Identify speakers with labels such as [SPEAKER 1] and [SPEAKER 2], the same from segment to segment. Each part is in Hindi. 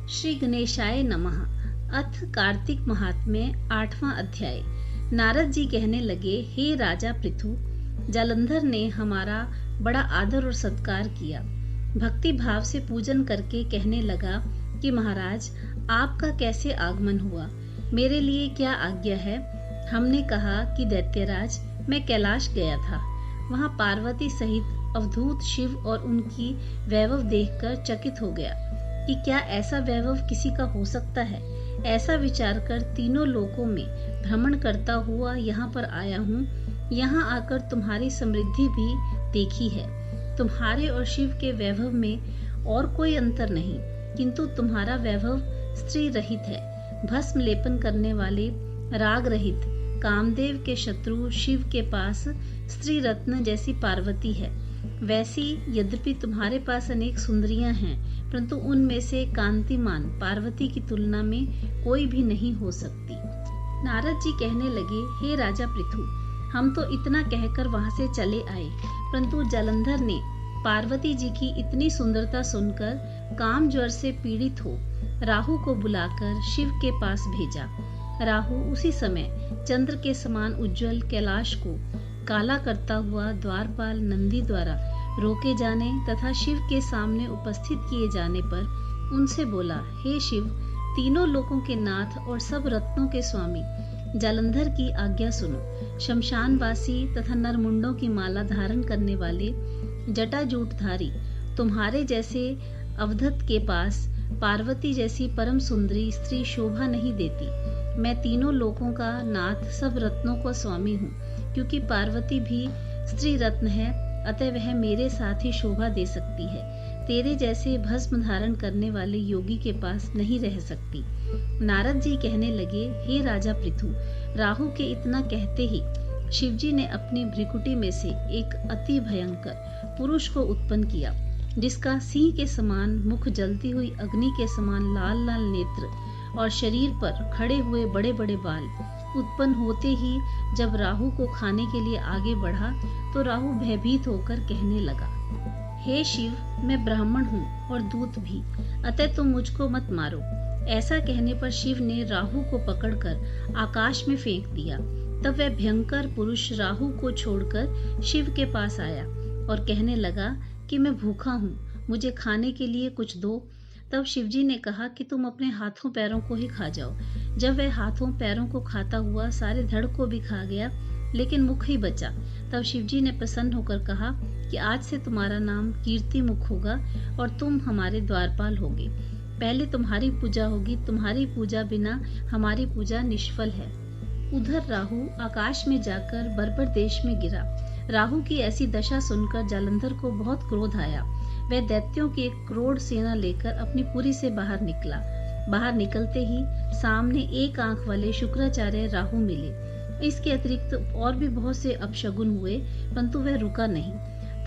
[SPEAKER 1] श्री गणेशाय नमः। अथ कार्तिक महात्म्य 8वां अध्याय। नारद जी कहने लगे, हे राजा पृथु, जालंधर ने हमारा बड़ा आदर और सत्कार किया। भक्ति भाव से पूजन करके कहने लगा कि महाराज, आपका कैसे आगमन हुआ, मेरे लिए क्या आज्ञा है। हमने कहा कि दैत्यराज, मैं कैलाश गया था। वहां पार्वती सहित अवधूत शिव और उनकी वैभव देखकर चकित हो गया कि क्या ऐसा वैभव किसी का हो सकता है। ऐसा विचार कर तीनों लोकों में भ्रमण करता हुआ यहाँ पर आया हूँ। यहाँ आकर तुम्हारी समृद्धि भी देखी है। तुम्हारे और शिव के वैभव में और कोई अंतर नहीं, किंतु तुम्हारा वैभव स्त्री रहित है। भस्म लेपन करने वाले, राग रहित, कामदेव के शत्रु शिव के पास स्त्री रत्न जैसी पार्वती है। वैसी यद्यपि तुम्हारे पास अनेक सुंदरियां हैं, परंतु उनमें से कांतिमान पार्वती की तुलना में कोई भी नहीं हो सकती। नारद जी कहने लगे, हे राजा पृथु, हम तो इतना कहकर वहां से चले आए, परंतु जालंधर ने पार्वती जी की इतनी सुंदरता सुनकर काम ज्वर से पीड़ित हो राहु को बुलाकर शिव के पास भेजा। राहु उसी समय चंद्र के समान उज्जवल कैलाश को काला करता हुआ द्वारपाल नंदी द्वारा रोके जाने तथा शिव के सामने उपस्थित किए जाने पर उनसे बोला, हे शिव, तीनों लोकों के नाथ और सब रत्नों के स्वामी, जालंधर की आज्ञा सुनो। शमशानवासी तथा नरमुंडों की माला धारण करने वाले जटाजूटधारी तुम्हारे जैसे अवधत के पास पार्वती जैसी परम सुंदरी स्त्री शोभा नहीं देती। मैं तीनों लोकों का नाथ, सब रत्नों का स्वामी हूँ। क्योंकि पार्वती भी स्त्री रत्न है, अतः वह मेरे साथ ही शोभा दे सकती है। तेरे जैसे भस्म धारण करने वाले योगी के पास नहीं रह सकती। नारद जी कहने लगे, हे राजा पृथु, राहु के इतना कहते ही शिवजी ने अपनी भ्रिकुटी में से एक अति भयंकर पुरुष को उत्पन्न किया, जिसका सिंह के समान मुख, जलती हुई अग्नि के समान लाल लाल नेत्र और शरीर पर खड़े हुए बड़े बड़े बाल। उत्पन्न होते ही जब राहु को खाने के लिए आगे बढ़ा तो राहु भयभीत होकर कहने लगा, हे शिव, मैं ब्राह्मण हूँ और दूत भी, अतः तुम मुझको मत मारो। ऐसा कहने पर शिव ने राहु को पकड़कर आकाश में फेंक दिया। तब वह भयंकर पुरुष राहु को छोड़कर शिव के पास आया और कहने लगा कि मैं भूखा हूँ, मुझे खाने के लिए कुछ दो। तब शिवजी ने कहा कि तुम अपने हाथों पैरों को ही खा जाओ। जब वह हाथों पैरों को खाता हुआ सारे धड़ को भी खा गया, लेकिन मुख ही बचा, तब शिवजी ने प्रसन्न होकर कहा कि आज से तुम्हारा नाम कीर्ति मुख होगा और तुम हमारे द्वारपाल होगे। पहले तुम्हारी पूजा होगी, तुम्हारी पूजा बिना हमारी पूजा निष्फल है। उधर राहु आकाश में जाकर बर्बर देश में गिरा। राहु की ऐसी दशा सुनकर जालंधर को बहुत क्रोध आया। वह दैत्यों की 1 करोड़ सेना लेकर अपनी पुरी से बाहर निकला। बाहर निकलते ही सामने एक आंख वाले शुक्राचार्य राहु मिले। इसके अतिरिक्त और भी बहुत से अपशगुन हुए, परंतु वह रुका नहीं।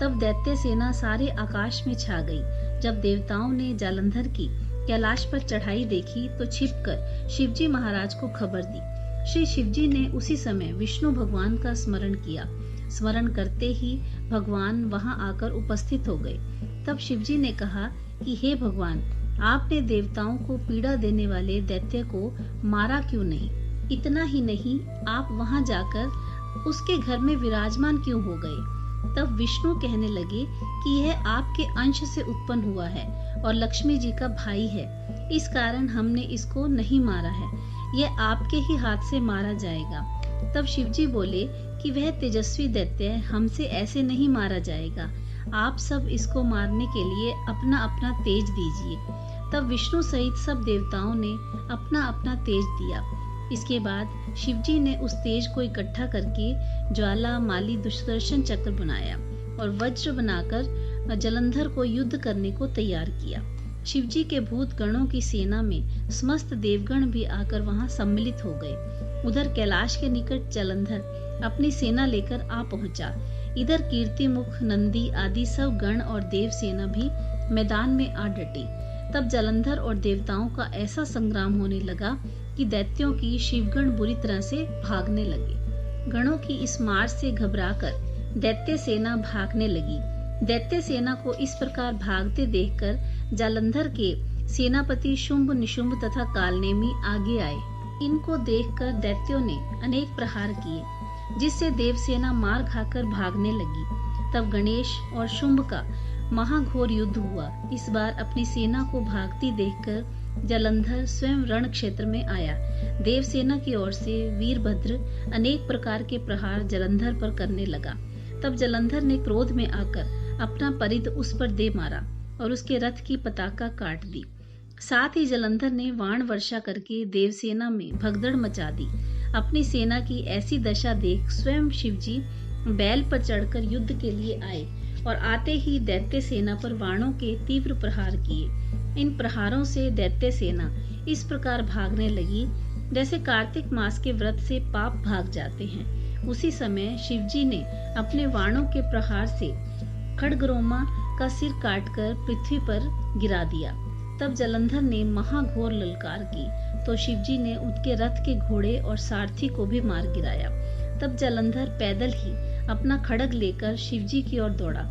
[SPEAKER 1] तब दैत्य सेना सारे आकाश में छा गई। जब देवताओं ने जालंधर की कैलाश पर चढ़ाई देखी तो छिपकर शिवजी महाराज को खबर दी। श्री शिवजी ने उसी समय विष्णु भगवान का स्मरण किया। स्मरण करते ही भगवान वहां आकर उपस्थित हो गए। तब शिवजी ने कहा कि हे भगवान, आपने देवताओं को पीड़ा देने वाले दैत्य को मारा क्यों नहीं? इतना ही नहीं, आप वहां जाकर उसके घर में विराजमान क्यों हो गए? तब विष्णु कहने लगे कि यह आपके अंश से उत्पन्न हुआ है और लक्ष्मी जी का भाई है, इस कारण हमने इसको नहीं मारा है। यह आपके ही हाथ से मारा जाएगा। तब शिवजी बोले कि वह तेजस्वी दैत्य हमसे ऐसे नहीं मारा जाएगा। आप सब इसको मारने के लिए अपना अपना तेज दीजिए। तब विष्णु सहित सब देवताओं ने अपना अपना तेज दिया। इसके बाद शिवजी ने उस तेज को इकट्ठा करके ज्वाला माली दुष्दर्शन चक्र बनाया और वज्र बनाकर जालंधर को युद्ध करने को तैयार किया। शिवजी के भूत गणों की सेना में समस्त देवगण भी आकर वहां सम्मिलित हो गए। उधर कैलाश के निकट जालंधर अपनी सेना लेकर आ पहुंचा। इधर कीर्तिमुख, नंदी आदि सब गण और देव सेना भी मैदान में आ डटी। तब जालंधर और देवताओं का ऐसा संग्राम होने लगा कि दैत्यों की शिवगण बुरी तरह से भागने लगे। गणों की इस मार से घबराकर दैत्य सेना भागने लगी। दैत्य सेना को इस प्रकार भागते देखकर जालंधर के सेनापति शुंभ, निशुंभ तथा कालनेमी आगे आए। इनको देखकर दैत्यों ने अनेक प्रहार किए, जिससे देवसेना मार खाकर भागने लगी। तब गणेश और शुंभ का महाघोर युद्ध हुआ। इस बार अपनी सेना को भागती देखकर जालंधर स्वयं रण क्षेत्र में आया। देवसेना की ओर से वीरभद्र अनेक प्रकार के प्रहार जालंधर पर करने लगा। तब जालंधर ने क्रोध में आकर अपना परिध उस पर दे मारा और उसके रथ की पताका काट दी। साथ ही जालंधर ने वाण वर्षा करके देवसेना में भगदड़ मचा दी। अपनी सेना की ऐसी दशा देख स्वयं शिवजी बैल पर चढ़कर युद्ध के लिए आए और आते ही दैत्य सेना पर बाणों के तीव्र प्रहार किए। इन प्रहारों से दैत्य सेना इस प्रकार भागने लगी जैसे कार्तिक मास के व्रत से पाप भाग जाते हैं। उसी समय शिवजी ने अपने बाणों के प्रहार से खड्गरोमा का सिर काटकर पृथ्वी पर गिरा दिया। तब जालंधर ने महाघोर ललकार की तो शिवजी ने उनके रथ के घोड़े और सारथी को भी मार गिराया। तब जालंधर पैदल ही अपना खड्ग लेकर शिवजी की ओर दौड़ा।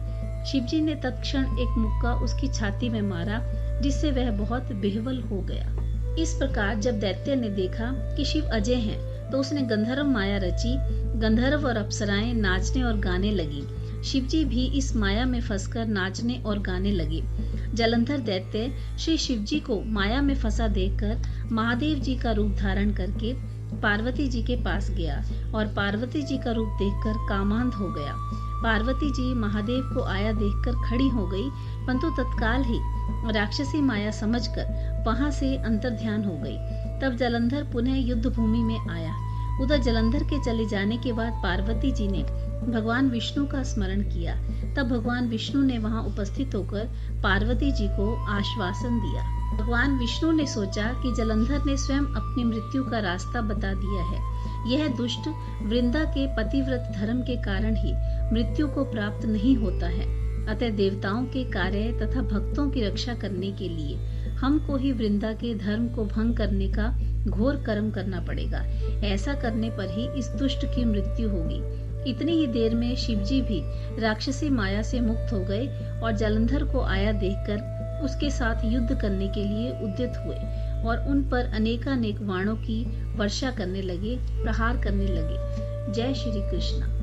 [SPEAKER 1] शिवजी ने तत्क्षण एक मुक्का उसकी छाती में मारा, जिससे वह बहुत बेहवल हो गया। इस प्रकार जब दैत्य ने देखा कि शिव अजय हैं, तो उसने गंधर्व माया रची। गंधर्व और अप्सराएं नाचने और गाने लगी। शिवजी भी इस माया में फंसकर नाचने और गाने लगे। जालंधर दैत्य श्री शिवजी को माया में फंसा देखकर महादेव जी का रूप धारण करके पार्वती जी के पास गया और पार्वती जी का रूप देखकर कामांध हो गया। पार्वती जी महादेव को आया देखकर खड़ी हो गई, परंतु तत्काल ही राक्षसी माया समझकर वहां से अंतर्ध्यान हो गई। तब जालंधर पुनः युद्ध भूमि में आया। उधर जालंधर के चले जाने के बाद पार्वती जी ने भगवान विष्णु का स्मरण किया। तब भगवान विष्णु ने वहां उपस्थित होकर पार्वती जी को आश्वासन दिया। भगवान विष्णु ने सोचा कि जालंधर ने स्वयं अपनी मृत्यु का रास्ता बता दिया है। यह दुष्ट वृंदा के पतिव्रत धर्म के कारण ही मृत्यु को प्राप्त नहीं होता है। अतः देवताओं के कार्य तथा भक्तों की रक्षा करने के लिए हमको ही वृंदा के धर्म को भंग करने का घोर कर्म करना पड़ेगा। ऐसा करने पर ही इस दुष्ट की मृत्यु होगी। इतनी ही देर में शिवजी भी राक्षसी माया से मुक्त हो गए और जालंधर को आया देखकर उसके साथ युद्ध करने के लिए उद्यत हुए और उन पर अनेकानेक बाणों की वर्षा करने लगे, प्रहार करने लगे। जय श्री कृष्ण।